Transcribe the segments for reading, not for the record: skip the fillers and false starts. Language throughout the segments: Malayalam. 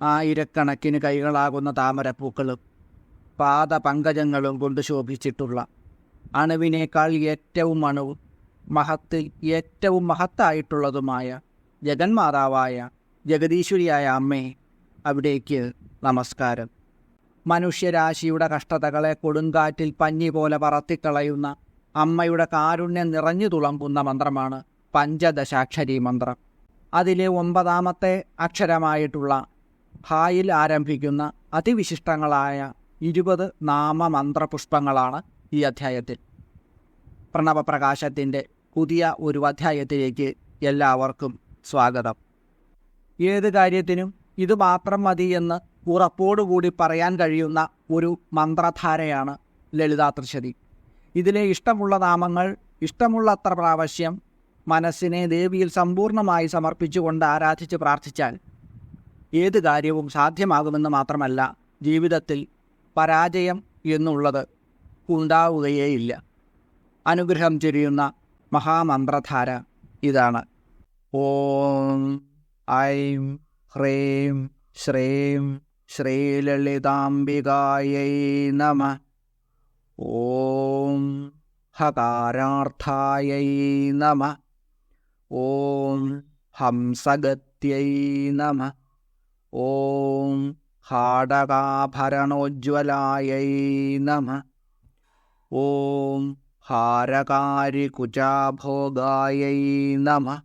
ആയിരക്കണക്കിന് കൈകളാകുന്ന താമരപ്പൂക്കളും പാദപങ്കജങ്ങളും കൊണ്ട് ശോഭിച്ചിട്ടുള്ള അണുവിനേക്കാൾ ഏറ്റവും അണുവും മഹത്തിൽ ഏറ്റവും മഹത്തായിട്ടുള്ളതുമായ ജഗന്മാതാവായ ജഗദീശ്വരിയായ അമ്മേ, അവിടേക്ക് നമസ്കാരം. മനുഷ്യരാശിയുടെ കഷ്ടതകളെ കൊടുങ്കാറ്റിൽ പഞ്ഞി പോലെ പറത്തിക്കളയുന്ന അമ്മയുടെ കാരുണ്യം നിറഞ്ഞു തുളമ്പുന്ന മന്ത്രമാണ് പഞ്ചദശാക്ഷരി മന്ത്രം. അതിലെ 9ാമത്തെ അക്ഷരമായിട്ടുള്ള ഹായിൽ ആരംഭിക്കുന്ന അതിവിശിഷ്ടങ്ങളായ 20 നാമമന്ത്രപുഷ്പങ്ങളാണ് ഈ അധ്യായത്തിൽ. പ്രണവപ്രകാശത്തിൻ്റെ പുതിയ ഒരു അധ്യായത്തിലേക്ക് എല്ലാവർക്കും സ്വാഗതം. ഏത് കാര്യത്തിനും ഇത് മാത്രം മതി എന്ന് ഉറപ്പോടുകൂടി പറയാൻ കഴിയുന്ന ഒരു മന്ത്രധാരയാണ് ലളിതാത്രിശതി. ഇതിലെ ഇഷ്ടമുള്ള നാമങ്ങൾ ഇഷ്ടമുള്ളത്ര പ്രാവശ്യം മനസ്സിനെ ദേവിയിൽ സമ്പൂർണ്ണമായി സമർപ്പിച്ചുകൊണ്ട് ആരാധിച്ച് പ്രാർത്ഥിച്ചാൽ ഏത് കാര്യവും സാധ്യമാകുമെന്ന് മാത്രമല്ല, ജീവിതത്തിൽ പരാജയം എന്നുള്ളത് ഉണ്ടാവുകയേയില്ല. അനുഗ്രഹം ചൊരിയുന്ന മഹാമന്ത്രധാര ഇതാണ്. ഓം ഐം ഹ്രീം ശ്രീം ശ്രീലളിതാംബികായൈ നമഃ. ഓം ഹകാരാർത്ഥായൈ നമഃ. ഓം ഹംസഗത്यै നമഃ. ഓം ഹാടകാഭരണോജ്വലായൈ നമഃ. ഓം ഹാരകാരികുചാഭോഗായൈ നമഃ.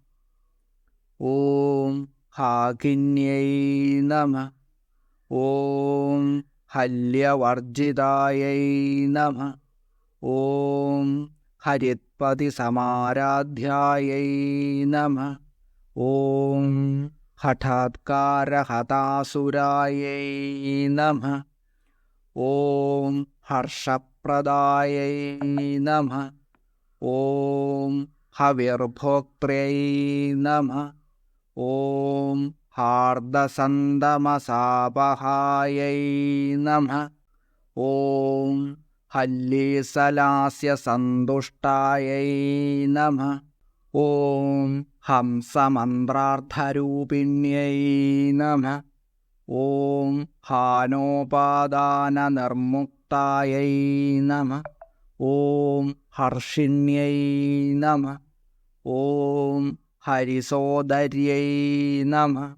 ഓം ഹാകിന്यै നമഃ. ഓം ഹല്യവർജിതായൈ നമഃ. ഓം ഹരിത്പതിസമാരാധ്യായൈ നമഃ. ഓം ഹഠാത്കാരഹതാസുരായൈ നമഃ. ഓം ഹർഷപ്രദായൈ നമഃ. ഓം ഹവിർഭോക്ത്രൈ നമഃ. ഓം ഹാർദസന്തമസാപഹായൈ നമഃ. ഓം ഹല്ലീസലാസ്യസന്തുഷ്ടായൈ നമഃ. ഓം ഹംസമന്ത്രാർത്ഥരൂപിണ്यै നമഃ. ഓം ഹാനോപാദാനനിർമുക്തായൈ നമഃ. ഓം ഹർഷിണ്यै നമഃ. ഓം ഹരിസോദര്यै നമഃ.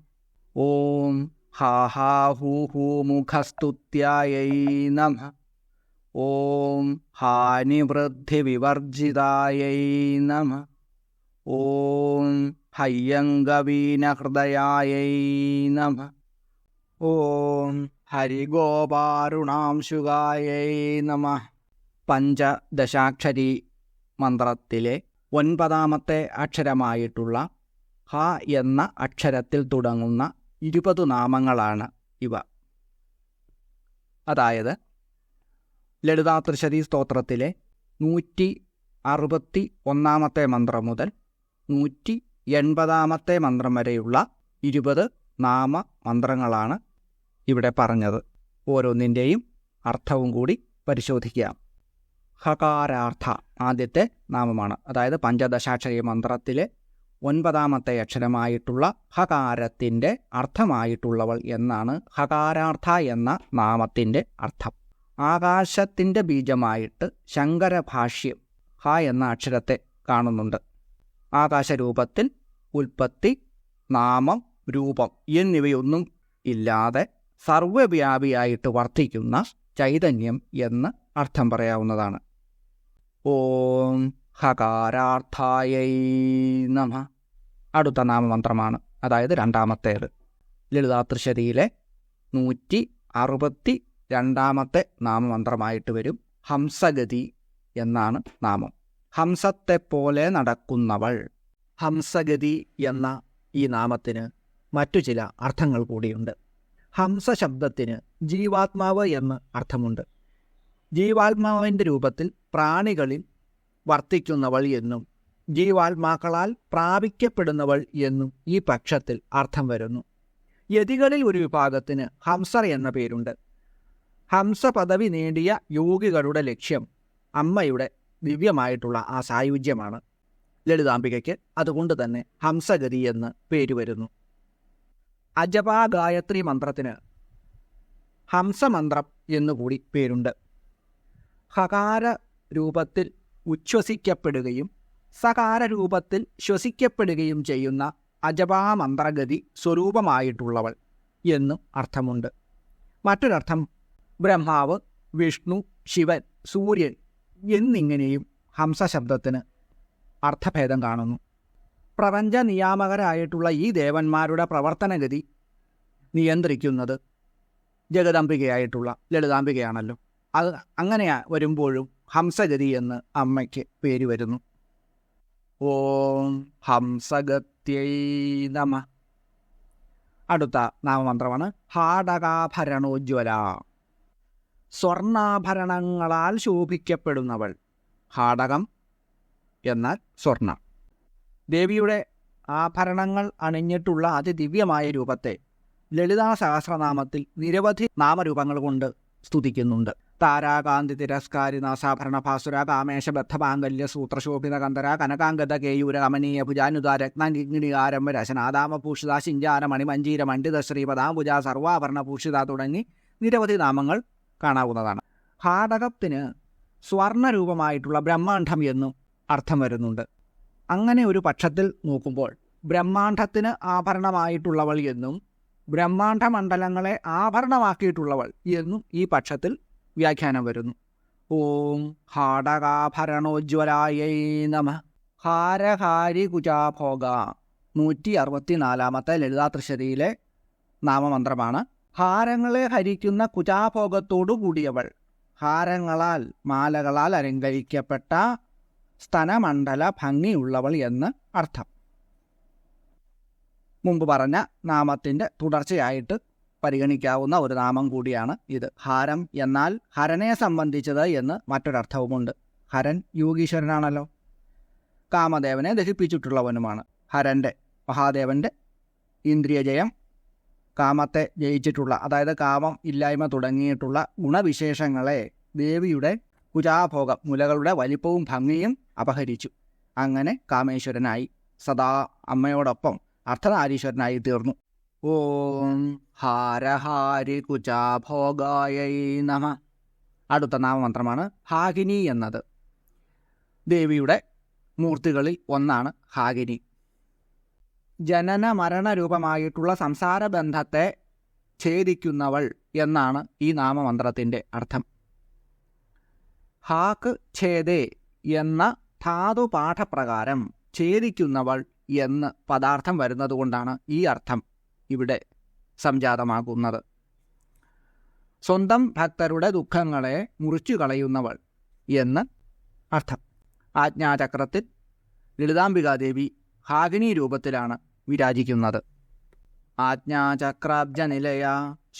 ഓം ഹാഹാഹൂഹൂമുഖസ്തുത്യായൈ നമഃ. ഓം ഹാനിവൃദ്ധിവിവർജിതായൈ നമഃ. ഓം ഹയ്യങ്കവീനഹൃദയായൈ നമഃ. ഓം ഹരിഗോപാരുണാംശുകായൈ നമഃ. പഞ്ചദശാക്ഷരി മന്ത്രത്തിലെ 9ാമത്തെ അക്ഷരമായിട്ടുള്ള ഹ എന്ന അക്ഷരത്തിൽ തുടങ്ങുന്ന 20 നാമങ്ങളാണ് ഇവ. അതായത് ലളിതാത്രിശതി സ്തോത്രത്തിലെ 161ാമത്തെ മന്ത്രം മുതൽ 180ാമത്തെ മന്ത്രം വരെയുള്ള 20 നാമമന്ത്രങ്ങളാണ് ഇവിടെ പറഞ്ഞത്. ഓരോന്നിൻ്റെയും അർത്ഥവും കൂടി പരിശോധിക്കാം. ഹകാരാർത്ഥ ആദ്യത്തെ നാമമാണ്. അതായത് പഞ്ചദശാക്ഷരി മന്ത്രത്തിലെ 9ാമത്തെ അക്ഷരമായിട്ടുള്ള ഹകാരത്തിൻ്റെ അർത്ഥമായിട്ടുള്ളവൾ എന്നാണ് ഹകാരാർത്ഥ എന്ന നാമത്തിൻ്റെ അർത്ഥം. ആകാശത്തിൻ്റെ ബീജമായിട്ട് ശങ്കരഭാഷ്യം ഹ എന്ന അക്ഷരത്തെ കാണുന്നുണ്ട്. ആകാശരൂപത്തിൽ ഉൽപ്പത്തി, നാമം, രൂപം എന്നിവയൊന്നും ഇല്ലാതെ സർവ്വവ്യാപിയായിട്ട് വർത്തിക്കുന്ന ചൈതന്യം എന്ന് അർത്ഥം പറയാവുന്നതാണ്. ഓം ഹകാരാർത്ഥായൈ നമഃ അടുത്ത നാമമന്ത്രമാണ്. അതായത് 2ാമത്തേത്. ലളിതാത്രിശതിയിലെ 162ാമത്തെ നാമമന്ത്രമായിട്ട് വരും. ഹംസഗതി എന്നാണ് നാമം. ഹംസത്തെപ്പോലെ നടക്കുന്നവൾ. ഹംസഗതി എന്ന ഈ നാമത്തിന് മറ്റു ചില അർത്ഥങ്ങൾ കൂടിയുണ്ട്. ഹംസ ശബ്ദത്തിന് ജീവാത്മാവ് എന്ന് അർത്ഥമുണ്ട്. ജീവാത്മാവിൻ്റെ രൂപത്തിൽ പ്രാണികളിൽ വർത്തിക്കുന്നവൾ എന്നും ജീവാത്മാക്കളാൽ പ്രാപിക്കപ്പെടുന്നവൾ എന്നും ഈ പക്ഷത്തിൽ അർത്ഥം വരുന്നു. യതികളിൽ ഒരു വിഭാഗത്തിന് ഹംസർ എന്ന പേരുണ്ട്. ഹംസ പദവി നേടിയ യോഗികളുടെ ലക്ഷ്യം അമ്മയുടെ ദിവ്യമായിട്ടുള്ള ആ സായുജ്യമാണ്. ലളിതാംബികയ്ക്ക് അതുകൊണ്ട് തന്നെ ഹംസഗതി എന്ന് പേര് വരുന്നു. അജപാ ഗായത്രി മന്ത്രത്തിന് ഹംസമന്ത്രം എന്നുകൂടി പേരുണ്ട്. ഹകാര രൂപത്തിൽ ഉച്ഛ്വസിക്കപ്പെടുകയും സകാര രൂപത്തിൽ ശ്വസിക്കപ്പെടുകയും ചെയ്യുന്ന അജപാമന്ത്രഗതി സ്വരൂപമായിട്ടുള്ളവൾ എന്നും അർത്ഥമുണ്ട്. മറ്റൊരർത്ഥം ബ്രഹ്മാവ്, വിഷ്ണു, ശിവൻ, സൂര്യൻ എന്നിങ്ങനെയും ഹംസശബ്ദത്തിന് അർത്ഥഭേദം കാണുന്നു. പ്രപഞ്ച നിയാമകരായിട്ടുള്ള ഈ ദേവന്മാരുടെ പ്രവർത്തനഗതി നിയന്ത്രിക്കുന്നത് ജഗദംബികയായിട്ടുള്ള ലളിതാംബികയാണല്ലോ. അത് അങ്ങനെ വരുമ്പോഴും ഹംസഗതി എന്ന് അമ്മയ്ക്ക് പേര് വരുന്നു. ഓം ഹംസഗത്യൈ നമഃ. അടുത്ത നാമമന്ത്രമാണ് ഹാടകാഭരണോജ്വല. സ്വർണാഭരണങ്ങളാൽ ശോഭിക്കപ്പെടുന്നവൾ. ഹാടകം എന്നാൽ സ്വർണം. ദേവിയുടെ ആഭരണങ്ങൾ അണിഞ്ഞിട്ടുള്ള അതിദിവ്യമായ രൂപത്തെ ലളിതാ സഹസ്രനാമത്തിൽ നിരവധി നാമരൂപങ്ങൾ കൊണ്ട് സ്തുതിക്കുന്നുണ്ട്. താരാകാന്തി തിരസ്കാരി നാസാഭരണ ഭാസുര കാമേശ ബദ്ധപാങ്കല്യ സൂത്രശോഭിത കന്ധര കനകാംഗത കേയൂര കമനീയ ഭുജാനുത രത്നകിണികാരംഭ രശനാദാമഭൂഷിത ശിഞ്ചാര മണിമഞ്ജീര മണ്ഡിത ശ്രീപദാംബുജ സർവാഭരണ ഭൂഷിത തുടങ്ങി നിരവധി നാമങ്ങൾ കാണാവുന്നതാണ്. ഹാടകത്തിന് സ്വർണരൂപമായിട്ടുള്ള ബ്രഹ്മാണ്ഡം എന്നും അർത്ഥം വരുന്നുണ്ട്. അങ്ങനെ ഒരു പക്ഷത്തിൽ നോക്കുമ്പോൾ ബ്രഹ്മാണ്ഡത്തിന് ആഭരണമായിട്ടുള്ളവൾ എന്നും ബ്രഹ്മാണ്ഡമണ്ഡലങ്ങളെ ആഭരണമാക്കിയിട്ടുള്ളവൾ എന്നും ഈ പക്ഷത്തിൽ വ്യാഖ്യാനം വരുന്നു. ഓം ഹാടകാഭരണോജ്വലായൈ നമഃ. ഹാരഹാരി കുജാഭോഗ 164 ലളിതാ ത്രിശതിയിലെ നാമമന്ത്രമാണ്. ഹാരങ്ങളെ ഹരിക്കുന്ന കുജാഭോഗത്തോടു കൂടിയവൾ. ഹാരങ്ങളാൽ മാലകളാൽ അലങ്കരിക്കപ്പെട്ട സ്തനമണ്ഡല ഭംഗിയുള്ളവൾ എന്ന് അർത്ഥം. മുമ്പ് പറഞ്ഞ നാമത്തിൻ്റെ തുടർച്ചയായിട്ട് പരിഗണിക്കാവുന്ന ഒരു നാമം കൂടിയാണ് ഇത്. ഹാരം എന്നാൽ ഹരനെ സംബന്ധിച്ചത് എന്ന് മറ്റൊരർത്ഥവുമുണ്ട്. ഹരൻ യോഗീശ്വരനാണല്ലോ, കാമദേവനെ ദഹിപ്പിച്ചിട്ടുള്ളവനുമാണ്. ഹരൻ്റെ, മഹാദേവൻ്റെ ഇന്ദ്രിയജയം, കാമത്തെ ജയിച്ചിട്ടുള്ള, അതായത് കാമം ഇല്ലായ്മ തുടങ്ങിയിട്ടുള്ള ഗുണവിശേഷങ്ങളെ ദേവിയുടെ കുജാഭോഗം, മുലകളുടെ വലിപ്പവും ഭംഗിയും അപഹരിച്ചു. അങ്ങനെ കാമേശ്വരനായി സദാ അമ്മയോടൊപ്പം അർദ്ധനാരീശ്വരനായി തീർന്നു. ഓം ഹാരഹാരി കുജാഭോഗായൈ നമഃ. അടുത്ത നാമമന്ത്രമാണ് ഹാകിനി എന്നത്. ദേവിയുടെ മൂർത്തികളിൽ ഒന്നാണ് ഹാകിനി. ജനന മരണ രൂപമായിട്ടുള്ള സംസാരബന്ധത്തെ ഛേദിക്കുന്നവൾ എന്നാണ് ഈ നാമമന്ത്രത്തിൻ്റെ അർത്ഥം. ഹാക്ക് ഛേദേ എന്ന ധാതുപാഠപ്രകാരം ഛേദിക്കുന്നവൾ എന്ന് പദാർത്ഥം വരുന്നതുകൊണ്ടാണ് ഈ അർത്ഥം ഇവിടെ സംജാതമാകുന്നത്. സ്വന്തം ഭക്തരുടെ ദുഃഖങ്ങളെ മുറിച്ചു കളയുന്നവൾ എന്ന് അർത്ഥം. ആജ്ഞാചക്രത്തിൽ ലളിതാംബികാദേവി ഹാകിനി രൂപത്തിലാണ് വിരാജിക്കുന്നത്. ആജ്ഞാചക്രാബ്ജനിലയ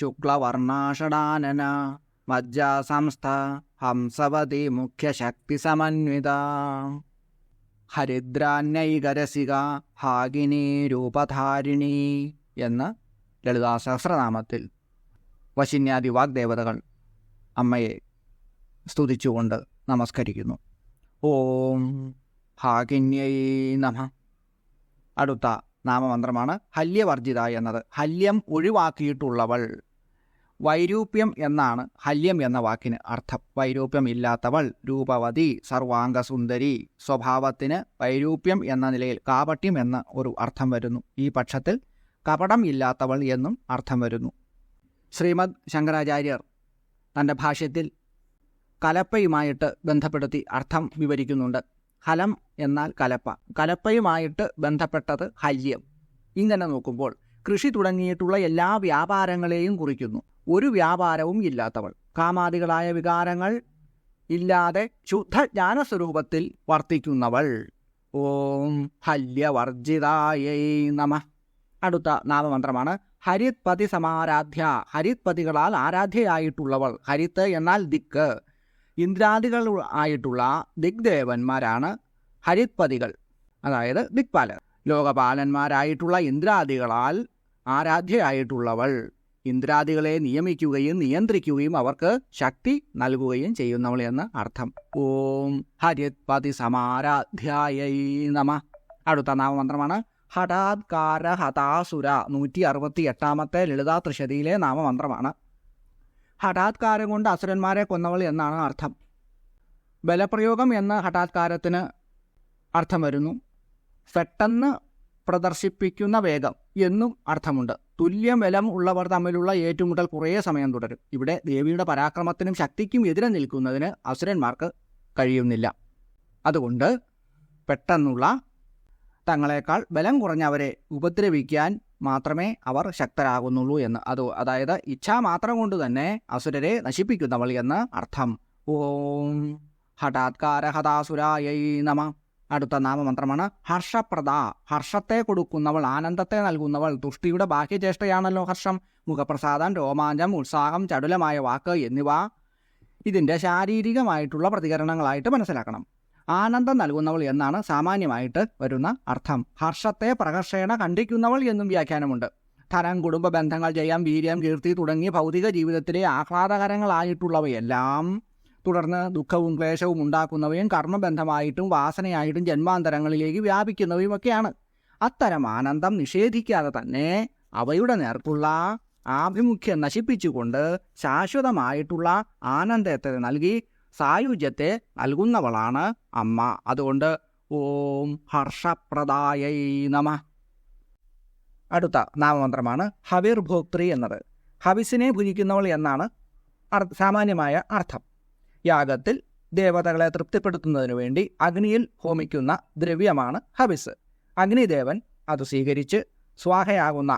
ശുക്ലവർണാഷടാനന മജ്ജാസംസ്ഥ ഹംസവതി മുഖ്യശക്തിസമന്വിത ഹരിദ്രാന്യൈകരസിക ഹാകിനി രൂപധാരിണി എന്ന് ലളിതാ സഹസ്രനാമത്തിൽ വശിന്യാദി വാഗ്ദേവതകൾ അമ്മയെ സ്തുതിച്ചുകൊണ്ട് നമസ്കരിക്കുന്നു. ഓം ഹാകിന്യൈ നമഃ. അടുത്ത നാമമന്ത്രമാണ് ഹല്യവർജിത എന്നത്. ഹല്യം ഒഴിവാക്കിയിട്ടുള്ളവൾ. വൈരൂപ്യം എന്നാണ് ഹല്യം എന്ന വാക്കിന് അർത്ഥം. വൈരൂപ്യം ഇല്ലാത്തവൾ, രൂപവതി, സർവാംഗസുന്ദരി. സ്വഭാവത്തിന് വൈരൂപ്യം എന്ന നിലയിൽ കാപട്യം എന്ന ഒരു അർത്ഥം വരുന്നു. ഈ പക്ഷത്തിൽ കപടം ഇല്ലാത്തവൾ എന്നും അർത്ഥം വരുന്നു. ശ്രീമദ് ശങ്കരാചാര്യർ തൻ്റെ ഭാഷ്യത്തിൽ കലപ്പയുമായിട്ട് ബന്ധപ്പെടുത്തി അർത്ഥം വിവരിക്കുന്നുണ്ട്. ഹലം എന്നാൽ കലപ്പ, കലപ്പയുമായിട്ട് ബന്ധപ്പെട്ടത് ഹല്യം. ഇങ്ങനെ നോക്കുമ്പോൾ കൃഷി തുടങ്ങിയിട്ടുള്ള എല്ലാ വ്യാപാരങ്ങളെയും കുറിക്കുന്നു. ഒരു വ്യാപാരവും ഇല്ലാത്തവൾ, കാമാദികളായ വികാരങ്ങൾ ഇല്ലാതെ ശുദ്ധജ്ഞാനസ്വരൂപത്തിൽ വർത്തിക്കുന്നവൾ. ഓം ഹല്യവർജിതായൈ നമഃ. അടുത്ത നാമമന്ത്രമാണ് ഹരിത്പതി സമാരാധ്യ. ഹരിത്പതികളാൽ ആരാധ്യയായിട്ടുള്ളവൾ. ഹരിത്ത് എന്നാൽ ദിക്ക്. ഇന്ദ്രാദികൾ ആയിട്ടുള്ള ദിഗ്ദേവന്മാരാണ് ഹരിത്പതികൾ, അതായത് ദിക്പാലർ. ലോകപാലന്മാരായിട്ടുള്ള ഇന്ദ്രാദികളാൽ ആരാധ്യയായിട്ടുള്ളവൾ. ഇന്ദ്രാദികളെ നിയമിക്കുകയും നിയന്ത്രിക്കുകയും അവർക്ക് ശക്തി നൽകുകയും ചെയ്യുന്നവൾ എന്ന് അർത്ഥം. ഓം ഹരിത്പതി സമാരാധ്യായൈ നമഃ. അടുത്ത നാമമന്ത്രമാണ് ഹഠാത്കാര ഹതാസുര 168 ലളിതാ ത്രിശതിയിലെ നാമമന്ത്രമാണ്. ഹഠാത്കാരം കൊണ്ട് അസുരന്മാരെ കൊന്നവൾ എന്നാണ് അർത്ഥം. ബലപ്രയോഗം എന്ന ഹഠാത്കാരത്തിന് അർത്ഥം വരുന്നു. പെട്ടെന്ന് പ്രദർശിപ്പിക്കുന്ന വേഗം എന്നും അർത്ഥമുണ്ട്. തുല്യം ബലം ഉള്ളവർ തമ്മിലുള്ള ഏറ്റുമുട്ടൽ കുറേ സമയം തുടരും. ഇവിടെ ദേവിയുടെ പരാക്രമത്തിനും ശക്തിക്കും എതിരെ നിൽക്കുന്നതിന് അസുരന്മാർക്ക് കഴിയുന്നില്ല. അതുകൊണ്ട് പെട്ടെന്നുള്ള തങ്ങളെക്കാൾ ബലം കുറഞ്ഞവരെ ഉപദ്രവിക്കാൻ മാത്രമേ അവർ ശക്തരാകുന്നുള്ളൂ എന്ന്. അതായത് ഇച്ഛാമാത്രം കൊണ്ട് തന്നെ അസുരരെ നശിപ്പിക്കുന്നവൾ എന്ന് അർത്ഥം. ഓം ഹഠാത്കാര ഹതാസുരായൈ നമ. അടുത്ത നാമമന്ത്രമാണ് ഹർഷപ്രദ. ഹർഷത്തെ കൊടുക്കുന്നവൾ, ആനന്ദത്തെ നൽകുന്നവൾ. തുഷ്ടിയുടെ ബാഹ്യചേഷ്ടയാണല്ലോ ഹർഷം. മുഖപ്രസാദം, രോമാഞ്ചം, ഉത്സാഹം, ചടുലമായ വാക്ക് എന്നിവ ഇതിൻ്റെ ശാരീരികമായിട്ടുള്ള പ്രതികരണങ്ങളായിട്ട് മനസ്സിലാക്കണം. ആനന്ദം നൽകുന്നവൾ എന്നാണ് സാമാന്യമായിട്ട് വരുന്ന അർത്ഥം. ഹർഷത്തെ പ്രകർഷേണ ഖണ്ഡിക്കുന്നവൾ എന്നും വ്യാഖ്യാനമുണ്ട്. ധനം, കുടുംബ ബന്ധങ്ങൾ, ജയം, വീര്യം, കീർത്തി തുടങ്ങിയ ഭൗതിക ജീവിതത്തിലെ ആഹ്ലാദകരങ്ങളായിട്ടുള്ളവയെല്ലാം തുടർന്ന് ദുഃഖവും ക്ലേശവും ഉണ്ടാക്കുന്നവയും കർമ്മബന്ധമായിട്ടും വാസനയായിട്ടും ജന്മാന്തരങ്ങളിലേക്ക് വ്യാപിക്കുന്നവയുമൊക്കെയാണ്. അത്തരം ആനന്ദം നിഷേധിക്കാതെ തന്നെ അവയുടെ നേർക്കുള്ള ആഭിമുഖ്യം നശിപ്പിച്ചുകൊണ്ട് ശാശ്വതമായിട്ടുള്ള ആനന്ദത്തെ നൽകി സായുജ്യത്തെ നൽകുന്നവളാണ് അമ്മ. അതുകൊണ്ട് ഓം ഹർഷപ്രദായൈ നമ. അടുത്ത നാമമന്ത്രമാണ് ഹവിർഭോക്ത്രി എന്നത്. ഹവിസിനെ ഭുജിക്കുന്നവൾ എന്നാണ് സാമാന്യമായ അർത്ഥം. യാഗത്തിൽ ദേവതകളെ തൃപ്തിപ്പെടുത്തുന്നതിനു വേണ്ടി അഗ്നിയിൽ ഹോമിക്കുന്ന ദ്രവ്യമാണ് ഹവിസ്. അഗ്നിദേവൻ അത് സ്വീകരിച്ച് സ്വാഹയാകുന്ന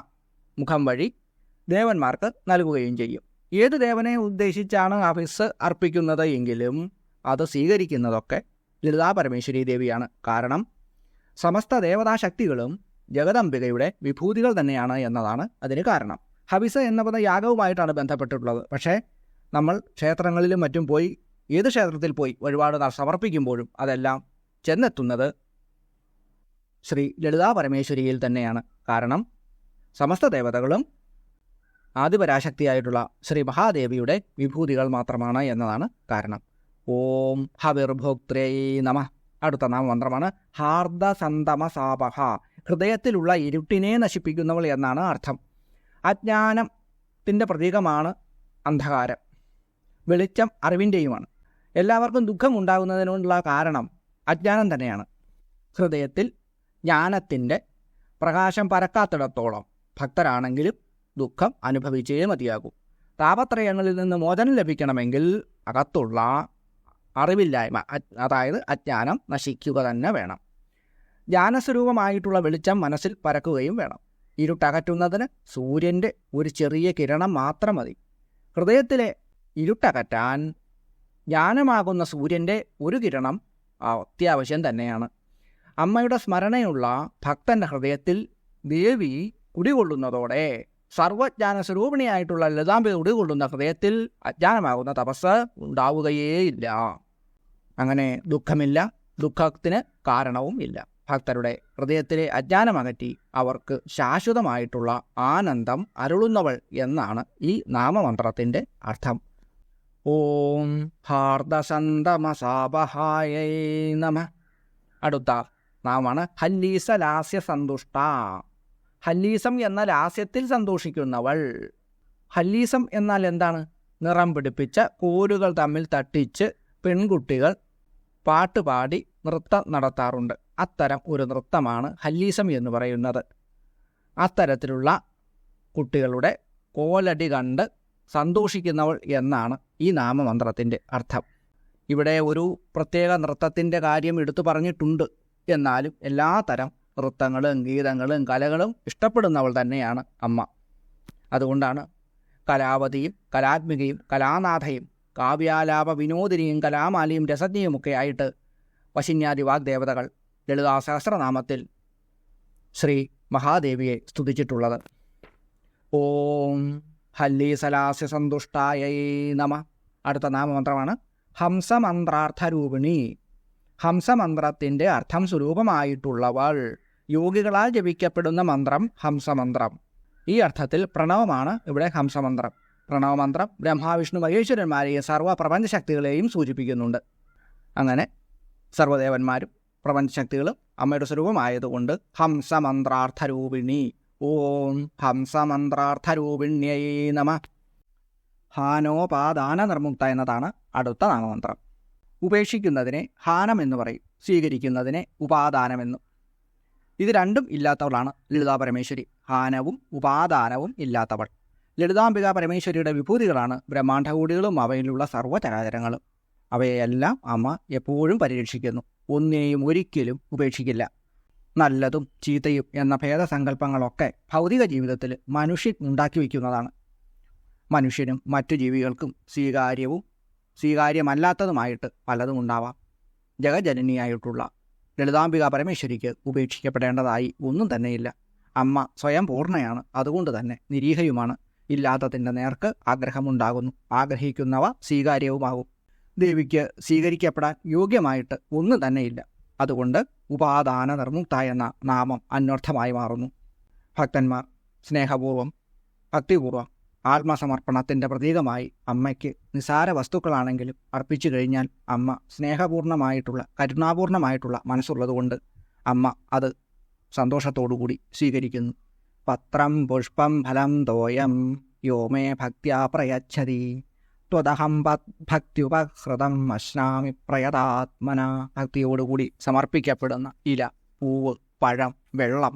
മുഖം വഴി ദേവന്മാർക്ക് നൽകുകയും ചെയ്യും. ഏത് ദേവനെ ഉദ്ദേശിച്ചാണ് ഹവിസ് അർപ്പിക്കുന്നത് എങ്കിലും അത് സ്വീകരിക്കുന്നതൊക്കെ ലളിതാ പരമേശ്വരി ദേവിയാണ്. കാരണം സമസ്ത ദേവതാശക്തികളും ജഗദംബികയുടെ വിഭൂതികൾ തന്നെയാണ് എന്നതാണ് അതിന് കാരണം. ഹവിസ് എന്ന പദം യാഗവുമായിട്ടാണ് ബന്ധപ്പെട്ടിട്ടുള്ളത്. പക്ഷേ നമ്മൾ ക്ഷേത്രങ്ങളിലും മറ്റും പോയി, ഏത് ക്ഷേത്രത്തിൽ പോയി വഴിപാട് സമർപ്പിക്കുമ്പോഴും അതെല്ലാം ചെന്നെത്തുന്നത് ശ്രീ ലളിതാ പരമേശ്വരിയിൽ തന്നെയാണ്. കാരണം സമസ്ത ദേവതകളും ആദിപരാശക്തിയായിട്ടുള്ള ശ്രീ മഹാദേവിയുടെ വിഭൂതികൾ മാത്രമാണ് എന്നതാണ് കാരണം. ഓം ഹവിർഭോക്ത്രേ നമ. അടുത്ത നാമമന്ത്രമാണ് ഹാർദസന്തമസാപഹ. ഹൃദയത്തിലുള്ള ഇരുട്ടിനെ നശിപ്പിക്കുന്നവൾ എന്നാണ് അർത്ഥം. അജ്ഞാനത്തിൻ്റെ പ്രതീകമാണ് അന്ധകാരം. വെളിച്ചം അറിവിൻ്റെയുമാണ്. എല്ലാവർക്കും ദുഃഖം ഉണ്ടാകുന്നതിനുള്ള കാരണം അജ്ഞാനം തന്നെയാണ്. ഹൃദയത്തിൽ ജ്ഞാനത്തിൻ്റെ പ്രകാശം പരക്കാത്തിടത്തോളം ഭക്തരാണെങ്കിലും ദുഃഖം അനുഭവിച്ചേ മതിയാകൂ. താപത്രയങ്ങളിൽ നിന്ന് മോചനം ലഭിക്കണമെങ്കിൽ അകത്തുള്ള അറിവില്ലായ്മ, അതായത് അജ്ഞാനം നശിക്കുക തന്നെ വേണം. ജ്ഞാനസ്വരൂപമായിട്ടുള്ള വെളിച്ചം മനസ്സിൽ പരക്കുകയും വേണം. ഇരുട്ടകറ്റുന്നതിന് സൂര്യൻ്റെ ഒരു ചെറിയ കിരണം മാത്രം മതി. ഹൃദയത്തിലെ ഇരുട്ടകറ്റാൻ ജ്ഞാനമാകുന്ന സൂര്യൻ്റെ ഒരു കിരണം അത്യാവശ്യം തന്നെയാണ്. അമ്മയുടെ സ്മരണയുള്ള ഭക്തൻ്റെ ഹൃദയത്തിൽ ദേവി കുടികൊള്ളുന്നതോടെ സർവജ്ഞാന സ്വരൂപിണിയായിട്ടുള്ള ലളിതാംബിക കുടികൊള്ളുന്ന ഹൃദയത്തിൽ അജ്ഞാനമാകുന്ന തപസ് ഉണ്ടാവുകയേയില്ല. അങ്ങനെ ദുഃഖമില്ല, ദുഃഖത്തിന് കാരണവും ഇല്ല. ഭക്തരുടെ ഹൃദയത്തിലെ അജ്ഞാനമകറ്റി അവർക്ക് ശാശ്വതമായിട്ടുള്ള ആനന്ദം അരുളുന്നവൾ എന്നാണ് ഈ നാമമന്ത്രത്തിൻ്റെ അർത്ഥം. ഓം ഹാർദസന്തമസാപഹായൈ നമ. അടുത്ത നാമമാണ് ഹല്ലീസ ലാസ്യ സന്തുഷ്ട. ഹല്ലീസം എന്ന ലാസ്യത്തിൽ സന്തോഷിക്കുന്നവൾ. ഹല്ലീസം എന്നാൽ എന്താണ്? നിറം പിടിപ്പിച്ച കോലുകൾ തമ്മിൽ തട്ടിച്ച് പെൺകുട്ടികൾ പാട്ടുപാടി നൃത്തം നടത്താറുണ്ട്. അത്തരം ഒരു നൃത്തമാണ് ഹല്ലീസം എന്ന് പറയുന്നത്. അത്തരത്തിലുള്ള കുട്ടികളുടെ കോലടി കണ്ട് സന്തോഷിക്കുന്നവൾ എന്നാണ് ഈ നാമമന്ത്രത്തിൻ്റെ അർത്ഥം. ഇവിടെ ഒരു പ്രത്യേക നൃത്തത്തിൻ്റെ കാര്യം എടുത്തു പറഞ്ഞിട്ടുണ്ട്. എന്നാലും എല്ലാ തരം നൃത്തങ്ങളും ഗീതങ്ങളും കലകളും ഇഷ്ടപ്പെടുന്നവൾ തന്നെയാണ് അമ്മ. അതുകൊണ്ടാണ് കലാവതിയും കലാത്മികയും കലാനാഥയും കാവ്യാലാപ വിനോദിനിയും കലാമാലിയും രസജ്ഞയുമൊക്കെ ആയിട്ട് വശിന്യാദി വാഗ്ദേവതകൾ ലളിതാ സഹസ്രനാമത്തിൽ ശ്രീ മഹാദേവിയെ സ്തുതിച്ചിട്ടുള്ളത്. ഓം ഹല്ലീസലാസ്യ സന്തുഷ്ടായൈ നമ. അടുത്ത നാമമന്ത്രമാണ് ഹംസമന്ത്രാർത്ഥരൂപിണി. ഹംസമന്ത്രത്തിൻ്റെ അർത്ഥം സ്വരൂപമായിട്ടുള്ളവൾ. യോഗികളാൽ ജപിക്കപ്പെടുന്ന മന്ത്രം ഹംസമന്ത്രം. ഈ അർത്ഥത്തിൽ പ്രണവമാണ് ഇവിടെ ഹംസമന്ത്രം. പ്രണവമന്ത്രം ബ്രഹ്മാവിഷ്ണു മഹേശ്വരന്മാരെയും സർവ്വ പ്രപഞ്ചശക്തികളെയും സൂചിപ്പിക്കുന്നുണ്ട്. അങ്ങനെ സർവ്വദേവന്മാരും പ്രപഞ്ചശക്തികളും അമ്മയുടെ സ്വരൂപമായതുകൊണ്ട് ഹംസമന്ത്രാർത്ഥരൂപിണി. ഓം ഹംസമന്ത്രാർത്ഥരൂപിണ്യൈ നമ. ഹാനോപാദാന നിർമുക്ത എന്നതാണ് അടുത്ത നാമമന്ത്രം. ഉപേക്ഷിക്കുന്നതിനെ ഹാനം എന്ന് പറയും, സ്വീകരിക്കുന്നതിനെ ഉപാദാനമെന്നും. ഇത് രണ്ടും ഇല്ലാത്തവളാണ് ലളിതാ പരമേശ്വരി. ഹാനവും ഉപാദാനവും ഇല്ലാത്തവൾ. ലളിതാംബിക പരമേശ്വരിയുടെ വിഭൂതികളാണ് ബ്രഹ്മാണ്ഡകൂടികളും അവയിലുള്ള സർവ്വചരാചരങ്ങളും. അവയെല്ലാം അമ്മ എപ്പോഴും പരിരക്ഷിക്കുന്നു. ഒന്നിനെയും ഒരിക്കലും ഉപേക്ഷിക്കില്ല. നല്ലതും ചീത്തയും എന്ന ഭേദസങ്കല്പങ്ങളൊക്കെ ഭൗതിക ജീവിതത്തിൽ മനുഷ്യൻ ഉണ്ടാക്കി വയ്ക്കുന്നതാണ്. മനുഷ്യനും മറ്റു ജീവികൾക്കും സ്വീകാര്യവും സ്വീകാര്യമല്ലാത്തതുമായിട്ട് പലതും ഉണ്ടാവാം. ജഗജനനിയായിട്ടുള്ള ലളിതാംബിക പരമേശ്വരിക്ക് ഉപേക്ഷിക്കപ്പെടേണ്ടതായി ഒന്നും തന്നെയില്ല. അമ്മ സ്വയം പൂർണ്ണയാണ്, അതുകൊണ്ട് തന്നെ നിരീഹയുമാണ്. ഇല്ലാത്തതിൻ്റെ നേർക്ക് ആഗ്രഹമുണ്ടാകുന്നു. ആഗ്രഹിക്കുന്നവ സ്വീകാര്യവുമാകും. ദേവിക്ക് സ്വീകരിക്കപ്പെടാൻ യോഗ്യമായിട്ട് ഒന്നും തന്നെയില്ല. അതുകൊണ്ട് ഉപാദാന നിർമുക്ത എന്ന നാമം അന്വർത്ഥമായി മാറുന്നു. ഭക്തന്മാർ സ്നേഹപൂർവം ഭക്തിപൂർവം ആത്മസമർപ്പണത്തിൻ്റെ പ്രതീകമായി അമ്മയ്ക്ക് നിസാര വസ്തുക്കളാണെങ്കിലും അർപ്പിച്ചു കഴിഞ്ഞാൽ അമ്മ സ്നേഹപൂർണമായിട്ടുള്ള കരുണാപൂർണമായിട്ടുള്ള മനസ്സുള്ളതുകൊണ്ട് അമ്മ അത് സന്തോഷത്തോടുകൂടി സ്വീകരിക്കുന്നു. പത്രം പുഷ്പം ഫലം തോയം യോ മേ ഭക്ത്യാ പ്രയച്ഛതി ത്വദഹം ഭക്ത്യുപഹൃതം അശ്നാമി പ്രയതാത്മന. ഭക്തിയോടുകൂടി സമർപ്പിക്കപ്പെടുന്ന ഇല, പൂവ്, പഴം, വെള്ളം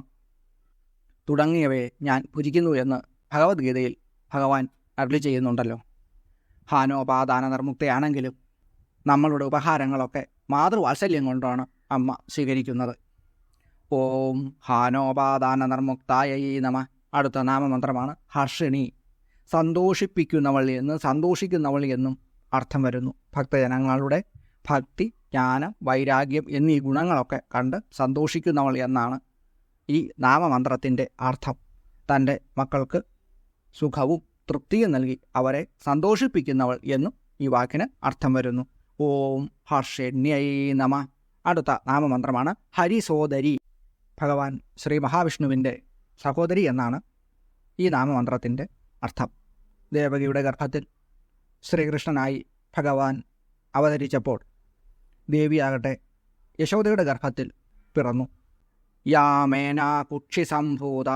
തുടങ്ങിയവയെ ഞാൻ ഭുജിക്കുന്നു എന്ന് ഭഗവത്ഗീതയിൽ ഭഗവാൻ അരുളി ചെയ്യുന്നുണ്ടല്ലോ. ഹാനോപാദാന നിർമുക്തയാണെങ്കിലും നമ്മളുടെ ഉപഹാരങ്ങളൊക്കെ മാതൃവാത്സല്യം കൊണ്ടാണ് അമ്മ സ്വീകരിക്കുന്നത്. ഓം ഹാനോപാദാന നിർമുക്തായൈ നമ. അടുത്ത നാമമന്ത്രമാണ് ഹർഷിണി. സന്തോഷിപ്പിക്കുന്നവൾ എന്ന് സന്തോഷിക്കുന്നവൾ എന്നും അർത്ഥം വരുന്നു. ഭക്തജനങ്ങളുടെ ഭക്തി, ജ്ഞാനം, വൈരാഗ്യം എന്നീ ഗുണങ്ങളൊക്കെ കണ്ട് സന്തോഷിക്കുന്നവൾ എന്നാണ് ഈ നാമമന്ത്രത്തിൻ്റെ അർത്ഥം. തൻ്റെ മക്കൾക്ക് സുഖവും തൃപ്തിയും നൽകി അവരെ സന്തോഷിപ്പിക്കുന്നവൾ എന്നും ഈ വാക്കിന് അർത്ഥം വരുന്നു. ഓം ഹർഷിണ്യൈ നമ. അടുത്ത നാമമന്ത്രമാണ് ഹരിസോദരി. ഭഗവാൻ ശ്രീ മഹാവിഷ്ണുവിൻ്റെ സഹോദരി എന്നാണ് ഈ നാമമന്ത്രത്തിൻ്റെ അർത്ഥം. ദേവകിയുടെ ഗർഭത്തിൽ ശ്രീകൃഷ്ണനായി ഭഗവാൻ അവതരിച്ചപ്പോൾ ദേവിയാകട്ടെ യശോദയുടെ ഗർഭത്തിൽ പിറന്നു. യാമേന കുക്ഷി സംഭൂത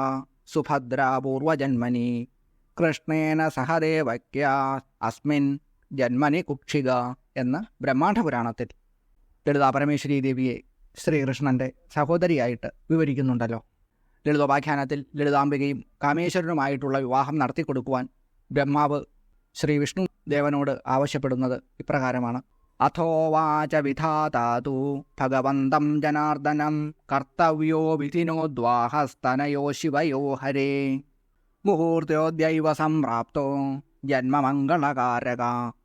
സുഭദ്ര പൂർവജന്മനി കൃഷ്ണേന സഹദേവക്യ അസ്മിൻ ജന്മനി കുക്ഷിക എന്ന ബ്രഹ്മാണ്ഡപുരാണത്തിൽ ലളിതാ പരമേശ്വരി ദേവിയെ ശ്രീകൃഷ്ണൻ്റെ സഹോദരിയായിട്ട് വിവരിക്കുന്നുണ്ടല്ലോ. ലളിതോപാഖ്യാനത്തിൽ ലളിതാംബികയും കാമേശ്വരനുമായിട്ടുള്ള വിവാഹം നടത്തിക്കൊടുക്കുവാൻ ബ്രഹ്മാവ് ശ്രീ വിഷ്ണു ദേവനോട് ആവശ്യപ്പെടുന്നത് ഇപ്രകാരമാണ്. അഥോവാച വിധാതാതു ഭഗവന്തം ജനാർദ്ദനം കർത്തവ്യോ വിധിനോദ്വാഹസ്തനയോ ശിവയോ ഹരേ മുഹൂർത്തോദ്യൈവ സംപ്രാപ്തോ ജന്മമംഗളകാരക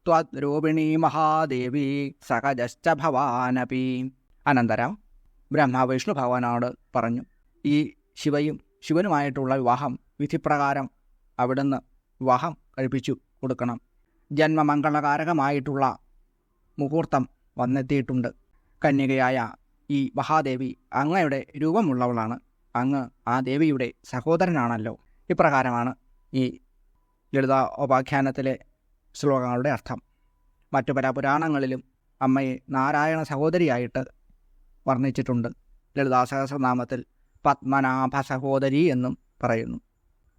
ത്വദ്രൂപിണീ മഹാദേവി സഹജശ്ച ഭവാനപി. അനന്തരം ബ്രഹ്മാവ് വിഷ്ണു ഭഗവാനോട് പറഞ്ഞു, ഈ ശിവനുമായിട്ടുള്ള വിവാഹം വിധിപ്രകാരം അവിടുന്ന് വിവാഹം കഴിപ്പിച്ചു കൊടുക്കണം. ജന്മമംഗളകാരകമായിട്ടുള്ള മുഹൂർത്തം വന്നെത്തിയിട്ടുണ്ട്. കന്യകയായ ഈ മഹാദേവി അങ്ങയുടെ രൂപമുള്ളവളാണ്. അങ്ങ് ആ ദേവിയുടെ സഹോദരനാണല്ലോ. ഇപ്രകാരമാണ് ഈ ലളിതാ ഉപാഖ്യാനത്തിലെ ശ്ലോകങ്ങളുടെ അർത്ഥം. മറ്റു പല പുരാണങ്ങളിലും അമ്മയെ നാരായണ സഹോദരിയായിട്ട് വർണ്ണിച്ചിട്ടുണ്ട്. ലളിതാ സഹസ്രനാമത്തിൽ പത്മനാഭ സഹോദരി എന്നും പറയുന്നു.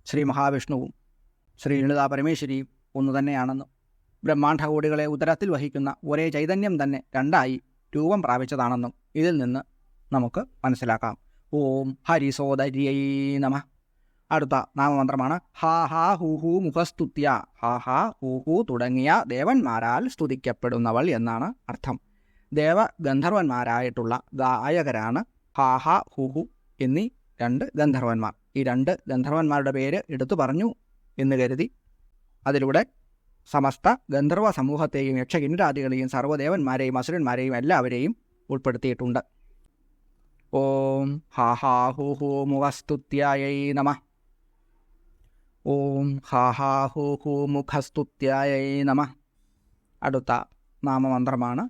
ശ്രീ മഹാവിഷ്ണുവും ശ്രീ ലളിതാ പരമേശ്വരിയും ഒന്നു തന്നെയാണെന്നും ബ്രഹ്മാണ്ഡകോടികളെ ഉദരത്തിൽ വഹിക്കുന്ന ഒരേ ചൈതന്യം തന്നെ രണ്ടായി രൂപം പ്രാപിച്ചതാണെന്നും ഇതിൽ നിന്ന് നമുക്ക് മനസ്സിലാക്കാം. ഓം ഹരിസോദര്യൈ നമ. അടുത്ത നാമമന്ത്രമാണ് ഹാ ഹാ ഹൂ ഹൂ മുഖസ്തുത്യ. ഹാ ഹാ ഹൂ ഹൂ തുടങ്ങിയ ദേവന്മാരാൽ സ്തുതിക്കപ്പെടുന്നവൾ എന്നാണ് അർത്ഥം. ദേവഗന്ധർവന്മാരായിട്ടുള്ള ഗായകരാണ് ഹാ ഹാ ഹൂ ഹൂ എന്നീ രണ്ട് ഗന്ധർവന്മാർ. ഈ രണ്ട് ഗന്ധർവന്മാരുടെ പേര് എടുത്തു പറഞ്ഞു എന്ന് കരുതി അതിലൂടെ സമസ്ത ഗന്ധർവ സമൂഹത്തെയും യക്ഷകിന്നരാദികളെയും സർവ്വദേവന്മാരെയും അസുരന്മാരെയും എല്ലാവരെയും ഉൾപ്പെടുത്തിയിട്ടുണ്ട്. ഓം ഹാ ഹാ ഹൂ ഹൂ മുഖസ്തുത്യായൈ നമ. ഓം ഹാ ഹാ ഹൂ ഹൂ മുഖസ്തുത്യായൈ നമ. അടുത്ത നാമമന്ത്രമാണ്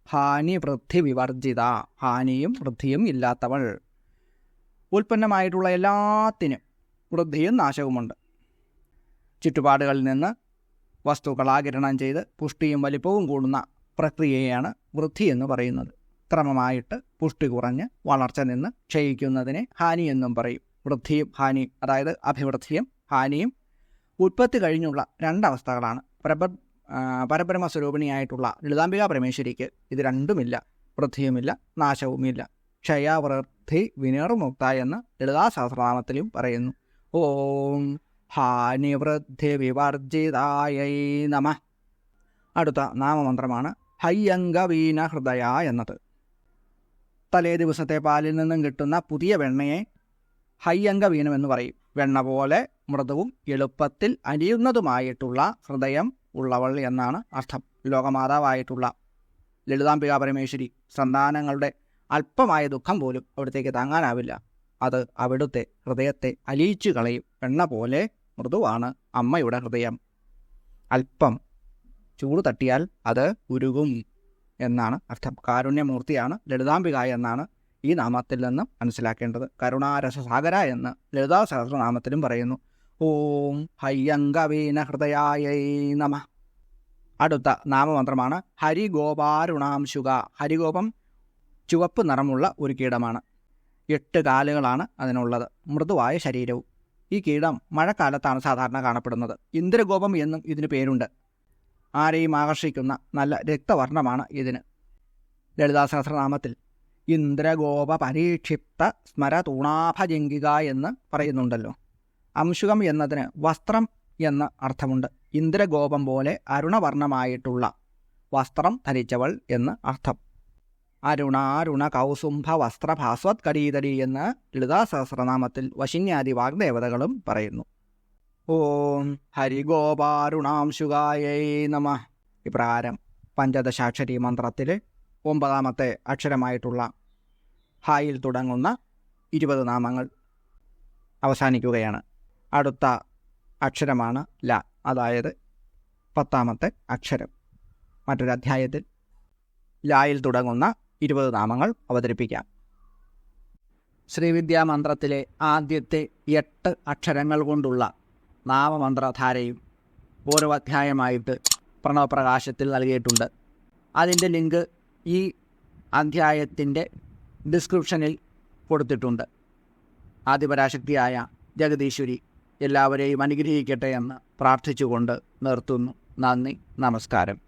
ഹാനി വൃദ്ധി വിവർജിത. ഹാനിയും വൃദ്ധിയും ഇല്ലാത്തവൾ. ഉൽപ്പന്നമായിട്ടുള്ള എല്ലാത്തിനും വൃദ്ധിയും നാശവുമുണ്ട്. ചുറ്റുപാടുകളിൽ നിന്ന് വസ്തുക്കൾ ആഗിരണം ചെയ്ത് പുഷ്ടിയും വലിപ്പവും കൂടുന്ന പ്രക്രിയയാണ് വൃദ്ധി എന്ന് പറയുന്നത്. ക്രമമായിട്ട് പുഷ്ടി കുറഞ്ഞ് വളർച്ച നിന്ന് ക്ഷയിക്കുന്നതിനെ ഹാനി എന്നും പറയും. വൃദ്ധിയും ഹാനിയും, അതായത് അഭിവൃദ്ധിയും ഹാനിയും ഉൽപ്പത്തി കഴിഞ്ഞുള്ള രണ്ടവസ്ഥകളാണ്. പരബ്രഹ്മസ്വരൂപിണിയായിട്ടുള്ള ലളിതാംബിക പരമേശ്വരിക്ക് ഇത് രണ്ടുമില്ല. വൃദ്ധിയുമില്ല, നാശവുമില്ല. ക്ഷയവൃദ്ധി വിനിർമുക്ത എന്ന് ലളിതാ സഹസ്രനാമത്തിലും പറയുന്നു. ഓം ഹാനിവൃദ്ധി വിവർജിതായൈ നമഃ. അടുത്ത നാമമന്ത്രമാണ് ഹയ്യങ്കവീന ഹൃദയ എന്നത്. തലേ ദിവസത്തെ പാലിൽ നിന്നും കിട്ടുന്ന പുതിയ വെണ്ണയെ ഹയ്യങ്കവീനം എന്ന് പറയും. വെണ്ണ പോലെ മൃദുവും എളുപ്പത്തിൽ അലിയുന്നതുമായിട്ടുള്ള ഹൃദയം ഉള്ളവൾ എന്നാണ് അർത്ഥം. ലോകമാതാവായിട്ടുള്ള ലളിതാംബിക പരമേശ്വരി സന്താനങ്ങളുടെ അല്പമായ ദുഃഖം പോലും അവിടത്തേക്ക് താങ്ങാനാവില്ല. അത് അവിടുത്തെ ഹൃദയത്തെ അലിയിച്ചു കളയും. വെണ്ണ പോലെ മൃദുവാണ് അമ്മയുടെ ഹൃദയം. അല്പം ചൂട് തട്ടിയാൽ അത് ഉരുകും എന്നാണ് അർത്ഥം. കാരുണ്യമൂർത്തിയാണ് ലളിതാംബിക എന്നാണ് ഈ നാമത്തിൽ നിന്ന് മനസ്സിലാക്കേണ്ടത്. കരുണാരസസാഗര എന്ന് ലളിതാ സഹസ്രനാമത്തിലും പറയുന്നു. ഓം ഹയ്യങ്കവീന ഹൃദയായൈ നമഃ. അടുത്ത നാമമന്ത്രമാണ് ഹരിഗോപാരുണാംശുക. ഹരിഗോപം ചുവപ്പ് നിറമുള്ള ഒരു കീടമാണ്. 8 കാലുകളാണ് അതിനുള്ളത്. മൃദുവായ ശരീരവും. ഈ കീടം മഴക്കാലത്താണ് സാധാരണ കാണപ്പെടുന്നത്. ഇന്ദ്രഗോപം എന്നും ഇതിന് പേരുണ്ട്. ആരെയും ആകർഷിക്കുന്ന നല്ല രക്തവർണ്ണമാണ് ഇതിന്. ലളിതാ സഹസ്രനാമത്തിൽ ഇന്ദ്രഗോപ പരീക്ഷിപ്ത സ്മരതൂണാഭജംഗിക എന്ന് പറയുന്നുണ്ടല്ലോ. അംശുകം എന്നതിന് വസ്ത്രം എന്ന അർത്ഥമുണ്ട്. ഇന്ദ്രഗോപം പോലെ അരുണവർണ്ണമായിട്ടുള്ള വസ്ത്രം ധരിച്ചവൾ എന്ന് അർത്ഥം. അരുണാരുണ കൗസുംഭ വസ്ത്രഭാസ്വത് കടീതടി എന്ന് ലളിതാ സഹസ്രനാമത്തിൽ വശിന്യാദി വാഗ്ദേവതകളും പറയുന്നു. ഓം ഹരിഗോപാരുണാംശുകായൈ നമഃ. ഇപ്രകാരം പഞ്ചദശാക്ഷരി മന്ത്രത്തിലെ 9ാമത്തെ അക്ഷരമായിട്ടുള്ള ഹായിൽ തുടങ്ങുന്ന 20 നാമങ്ങൾ അവസാനിക്കുകയാണ്. അടുത്ത അക്ഷരമാണ് ല, അതായത് 10ാമത്തെ അക്ഷരം. മറ്റൊരധ്യായത്തിൽ ലായിൽ തുടങ്ങുന്ന 20 നാമങ്ങൾ അവതരിപ്പിക്കാം. ശ്രീവിദ്യാമന്ത്രത്തിലെ ആദ്യത്തെ 8 അക്ഷരങ്ങൾ കൊണ്ടുള്ള നാമമന്ത്രധാരയും ഓരോ അധ്യായമായിട്ട് പ്രണവപ്രകാശത്തിൽ നൽകിയിട്ടുണ്ട്. അതിൻ്റെ ലിങ്ക് ഈ അധ്യായത്തിൻ്റെ ഡിസ്ക്രിപ്ഷനിൽ കൊടുത്തിട്ടുണ്ട്. ആദിപരാശക്തിയായ ജഗദീശ്വരി എല്ലാവരെയും അനുഗ്രഹിക്കട്ടെ എന്ന് പ്രാർത്ഥിച്ചുകൊണ്ട് നിർത്തുന്നു. നന്ദി, നമസ്കാരം.